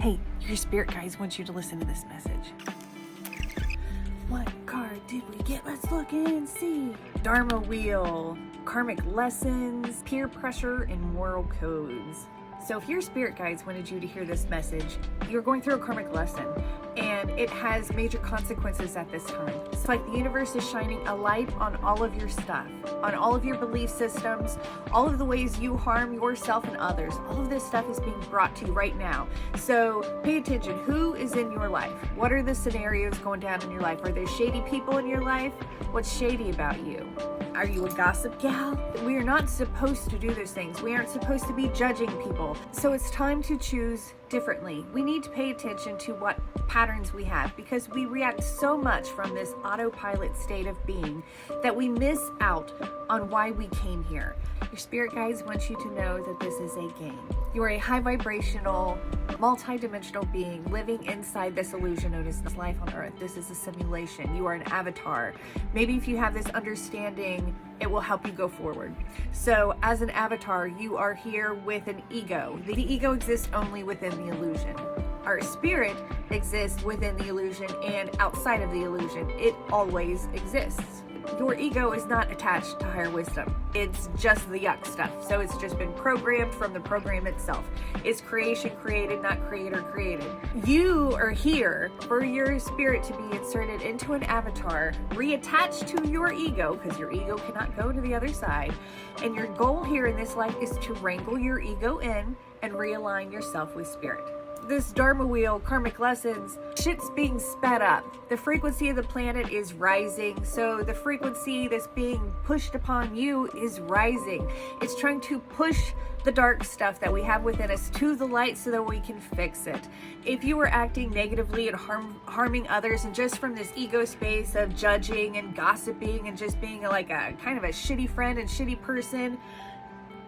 Hey, your spirit guides want you to listen to this message. What card did we get? Let's look and see. Dharma wheel, karmic lessons, peer pressure, and moral codes. So if your spirit guides wanted you to hear this message, you're going through a karmic lesson and it has major consequences at this time. It's like the universe is shining a light on all of your stuff, on all of your belief systems, all of the ways you harm yourself and others. All of this stuff is being brought to you right now. So pay attention. Who is in your life? What are the scenarios going down in your life? Are there shady people in your life? What's shady about you? Are you a gossip gal? We are not supposed to do those things. We aren't supposed to be judging people. So it's time to choose differently. We need to pay attention to what patterns we have because we react so much from this autopilot state of being that we miss out on why we came here. Your spirit guides want you to know that this is a game. You are a high vibrational, multi-dimensional being living inside this illusion known as this life on earth. This is a simulation. You are an avatar. Maybe if you have this understanding, it will help you go forward. So as an avatar, you are here with an ego. The ego exists only within the illusion. Our spirit exists within the illusion and outside of the illusion. It always exists. Your ego is not attached to higher wisdom. It's just the yuck stuff. So it's just been programmed from the program itself. It's creation created, not creator created. You are here for your spirit to be inserted into an avatar, reattached to your ego, because your ego cannot go to the other side. And your goal here in this life is to wrangle your ego in and realign yourself with spirit. This Dharma wheel, karmic lessons, shit's being sped up. The frequency of the planet is rising. So the frequency that's being pushed upon you is rising. It's trying to push the dark stuff that we have within us to the light so that we can fix it. If you are acting negatively and harming others and just from this ego space of judging and gossiping and just being like a kind of a shitty friend and shitty person,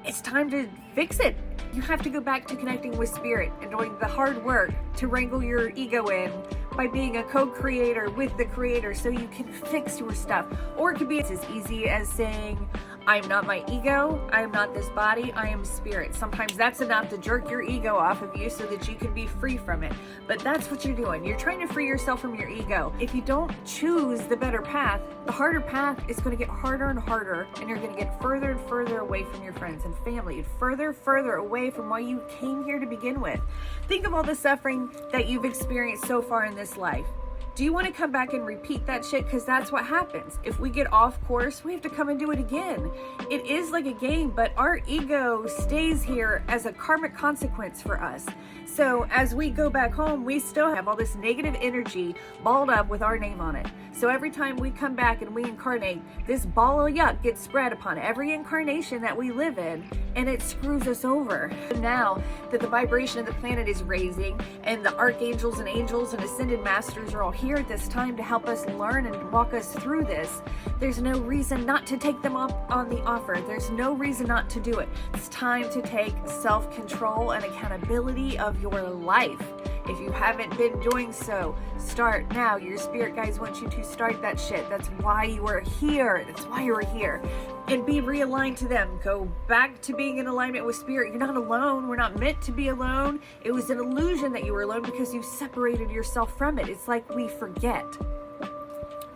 it's time to fix it. You have to go back to connecting with spirit and doing the hard work to wrangle your ego in by being a co-creator with the creator so you can fix your stuff. Or it could be as easy as saying, I'm not my ego, I am not this body, I am spirit. Sometimes that's enough to jerk your ego off of you so that you can be free from it. But that's what you're doing. You're trying to free yourself from your ego. If you don't choose the better path, the harder path is going to get harder and harder, and you're going to get further and further away from your friends and family, and further away from why you came here to begin with. Think of all the suffering that you've experienced so far in this life. Do you want to come back and repeat that shit? Because that's what happens. If we get off course, we have to come and do it again. It is like a game, but our ego stays here as a karmic consequence for us. So as we go back home, we still have all this negative energy balled up with our name on it. So every time we come back and we incarnate, this ball of yuck gets spread upon every incarnation that we live in, and it screws us over. Now that the vibration of the planet is raising, and the archangels and angels and ascended masters are all here at this time to help us learn and walk us through this, there's no reason not to take them up on the offer. There's no reason not to do it. It's time to take self-control and accountability of your life. If you haven't been doing so, start now. Your spirit guides want you to start that shit. That's why you are here. That's why you are here. And be realigned to them. Go back to being in alignment with spirit. You're not alone. We're not meant to be alone. It was an illusion that you were alone because you separated yourself from it. It's like we forget.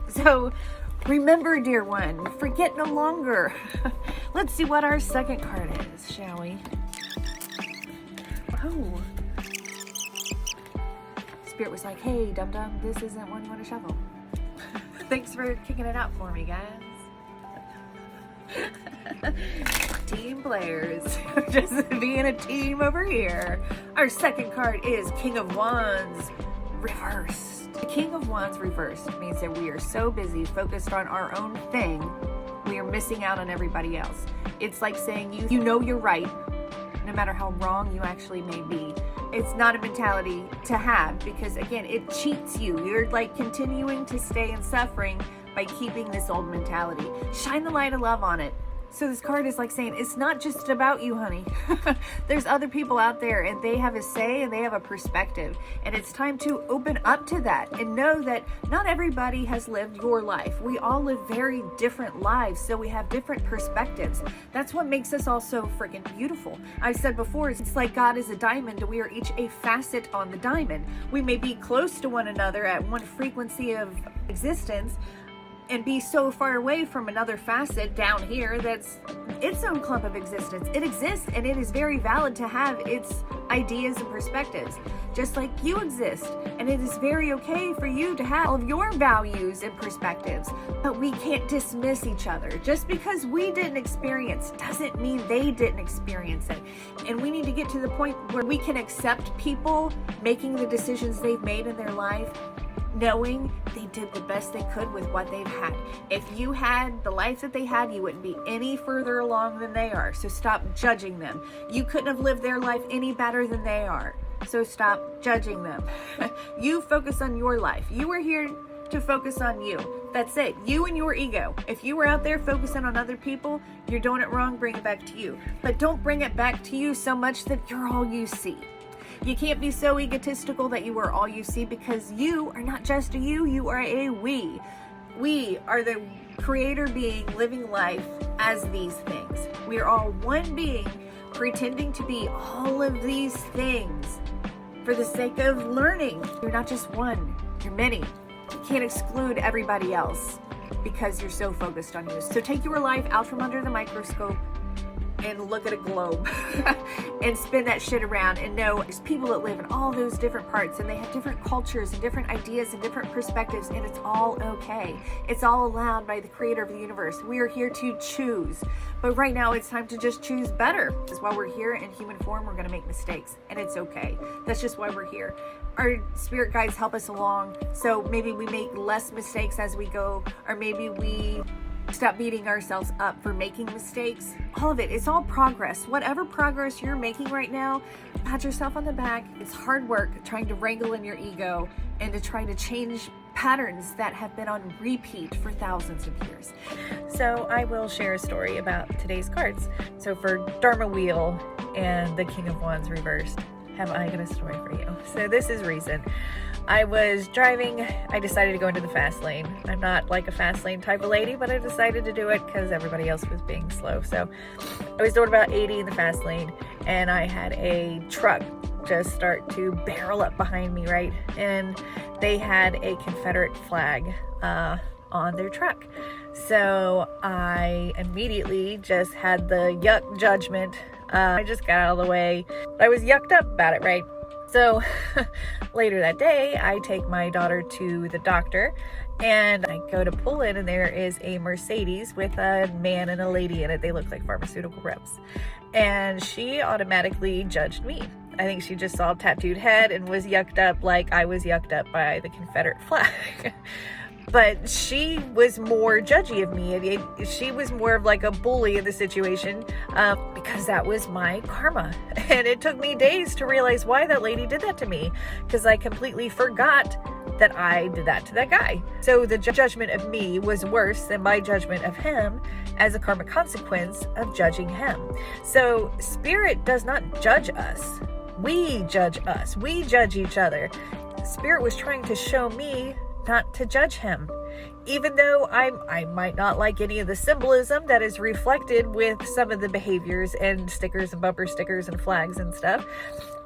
So remember, dear one, forget no longer. Let's see what our second card is, shall we? Oh. Spirit was like, hey, dum-dum, this isn't one you want to shovel. Thanks for kicking it out for me, guys. Team players. Just being a team over here. Our second card is King of Wands reversed. The King of Wands reversed means that we are so busy focused on our own thing, we are missing out on everybody else. It's like saying you know you're right, no matter how wrong you actually may be. It's not a mentality to have because, again, it cheats you. You're like continuing to stay in suffering by keeping this old mentality. Shine the light of love on it. So this card is like saying, it's not just about you, honey. There's other people out there and they have a say and they have a perspective. And it's time to open up to that and know that not everybody has lived your life. We all live very different lives, so we have different perspectives. That's what makes us all so freaking beautiful. I've said before, it's like God is a diamond and we are each a facet on the diamond. We may be close to one another at one frequency of existence, and be so far away from another facet down here that's its own clump of existence. It exists, and it is very valid to have its ideas and perspectives, just like you exist. And it is very okay for you to have all of your values and perspectives. But we can't dismiss each other. Just because we didn't experience doesn't mean they didn't experience it. And we need to get to the point where we can accept people making the decisions they've made in their life, knowing they did the best they could with what they've had. If you had the life that they had, you wouldn't be any further along than they are. So stop judging them. You couldn't have lived their life any better than they are. So stop judging them. You focus on your life. You are here to focus on you. That's it. You and your ego. If you were out there focusing on other people, you're doing it wrong. Bring it back to you. But don't bring it back to you so much that you're all you see. You can't be so egotistical that you are all you see, because you are not just a you are a we. We are the creator being living life as these things. We are all one being pretending to be all of these things for the sake of learning. You're not just one, you're many. You can't exclude everybody else because you're so focused on you. So take your life out from under the microscope and look at a globe and spin that shit around and know there's people that live in all those different parts and they have different cultures and different ideas and different perspectives, and it's all okay. It's all allowed by the creator of the universe. We are here to choose, but right now it's time to just choose better. Because while we're here in human form, we're going to make mistakes, and it's okay. That's just why we're here. Our spirit guides help us along, so maybe we make less mistakes as we go, or maybe we stop beating ourselves up for making mistakes. All of it, it's all progress. Whatever progress you're making right now, pat yourself on the back. It's hard work trying to wrangle in your ego and to try to change patterns that have been on repeat for thousands of years. So I will share a story about today's cards. So for Dharma Wheel and the King of Wands reversed, have I got a story for you. So this is recent. I was driving. I decided to go into the fast lane. I'm not like a fast lane type of lady, but I decided to do it because everybody else was being slow. So I was doing about 80 in the fast lane, and I had a truck just start to barrel up behind me, right? And they had a Confederate flag on their truck. So I immediately just had the yuck judgment. I just got out of the way. I was yucked up about it, right? So later that day, I take my daughter to the doctor, and I go to pull in, and there is a Mercedes with a man and a lady in it. They look like pharmaceutical reps. And she automatically judged me. I think she just saw a tattooed head and was yucked up like I was yucked up by the Confederate flag. But she was more judgy of me. She was more of like a bully in the situation because that was my karma. And it took me days to realize why that lady did that to me, because I completely forgot that I did that to that guy. So the judgment of me was worse than my judgment of him as a karmic consequence of judging him. So spirit does not judge us. We judge us. We judge each other. Spirit was trying to show me not to judge him. Even though I might not like any of the symbolism that is reflected with some of the behaviors and stickers and bumper stickers and flags and stuff,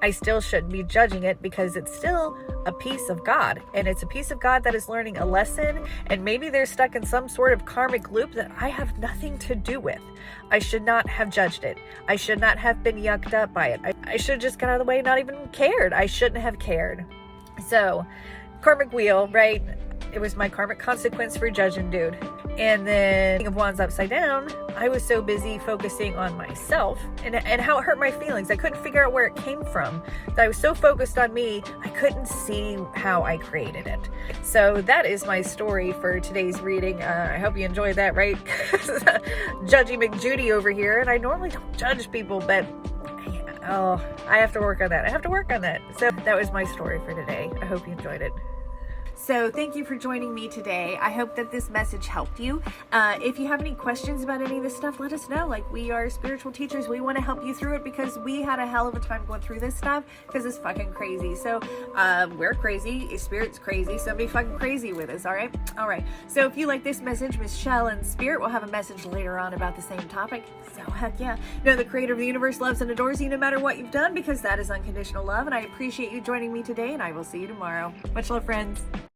I still shouldn't be judging it, because it's still a piece of God, and it's a piece of God that is learning a lesson, and maybe they're stuck in some sort of karmic loop that I have nothing to do with. I should not have judged it. I should not have been yucked up by it. I should have just got out of the way and not even cared. I shouldn't have cared. So karmic wheel, right? It was my karmic consequence for judging dude. And then King of Wands upside down, I was so busy focusing on myself and how it hurt my feelings. I couldn't figure out where it came from. That I was so focused on me, I couldn't see how I created it. So that is my story for today's reading. I hope you enjoyed that, right? Judgy McJudy over here. And I normally don't judge people, but I have to work on that. So that was my story for today. I hope you enjoyed it. So thank you for joining me today. I hope that this message helped you. If you have any questions about any of this stuff, let us know. Like, we are spiritual teachers. We want to help you through it because we had a hell of a time going through this stuff because it's fucking crazy. So we're crazy. Spirit's crazy. So be fucking crazy with us, all right? All right. So if you like this message, Michelle and Spirit will have a message later on about the same topic. So heck yeah. Know the creator of the universe loves and adores you no matter what you've done, because that is unconditional love. And I appreciate you joining me today, and I will see you tomorrow. Much love, friends.